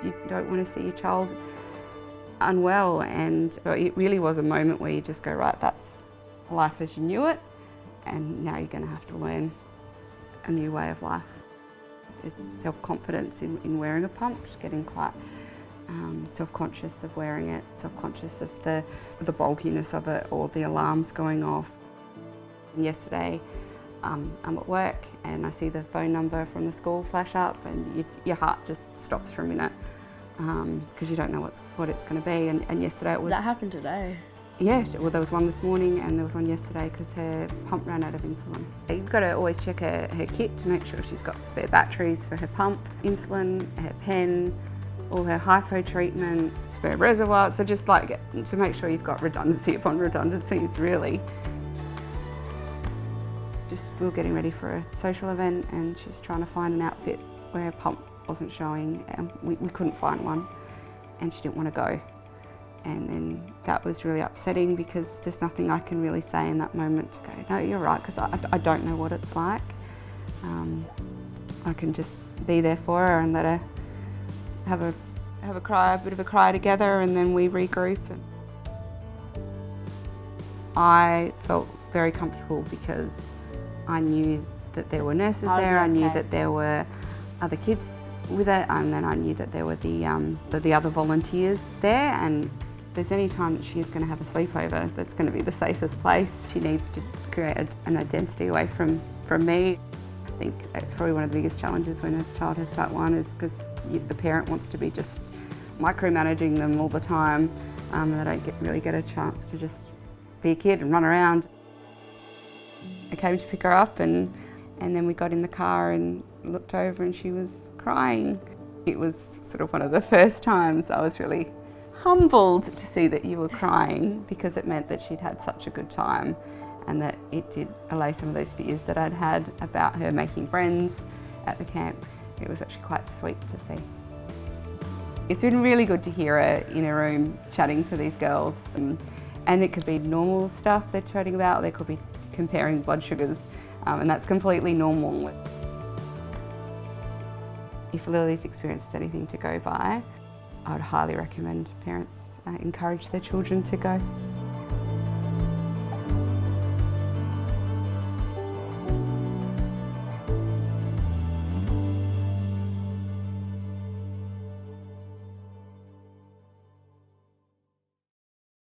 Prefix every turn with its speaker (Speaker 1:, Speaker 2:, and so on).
Speaker 1: You don't want to see your child unwell, and so it really was a moment where you just go, right, that's life as you knew it, and now you're going to have to learn a new way of life. It's self-confidence in wearing a pump, just getting quite self-conscious of wearing it, self-conscious of the bulkiness of it or the alarms going off. And yesterday I'm at work and I see the phone number from the school flash up, and your heart just stops for a minute because you don't know what it's going to be. And yesterday it was...
Speaker 2: That happened today?
Speaker 1: Yeah, well there was one this morning and there was one yesterday because her pump ran out of insulin. You've got to always check her kit to make sure she's got spare batteries for her pump, insulin, her pen, all her hypo treatment, spare reservoir, so just like to make sure you've got redundancy upon redundancies really. Just we were getting ready for a social event and she's trying to find an outfit where her pump wasn't showing, and we couldn't find one and she didn't want to go. And then that was really upsetting because there's nothing I can really say in that moment to go, no, you're right, because I don't know what it's like. I can just be there for her and let her have a cry, a bit of a cry together, and then we regroup. And I felt very comfortable because I knew that there were nurses there, I knew that there were other kids with it, and then I knew that there were the other volunteers there, and if there's any time that she is going to have a sleepover, that's going to be the safest place. She needs to create an identity away from me. I think it's probably one of the biggest challenges when a child has type 1 is because the parent wants to be just micromanaging them all the time, and they don't really get a chance to just be a kid and run around. I came to pick her up and then we got in the car and looked over and she was crying. It was sort of one of the first times I was really humbled to see that you were crying, because it meant that she'd had such a good time and that it did allay some of those fears that I'd had about her making friends at the camp. It was actually quite sweet to see. It's been really good to hear her in a room chatting to these girls, and it could be normal stuff they're chatting about, they could be comparing blood sugars, and that's completely normal. If Lily's experience is anything to go by, I would highly recommend parents encourage their children to go.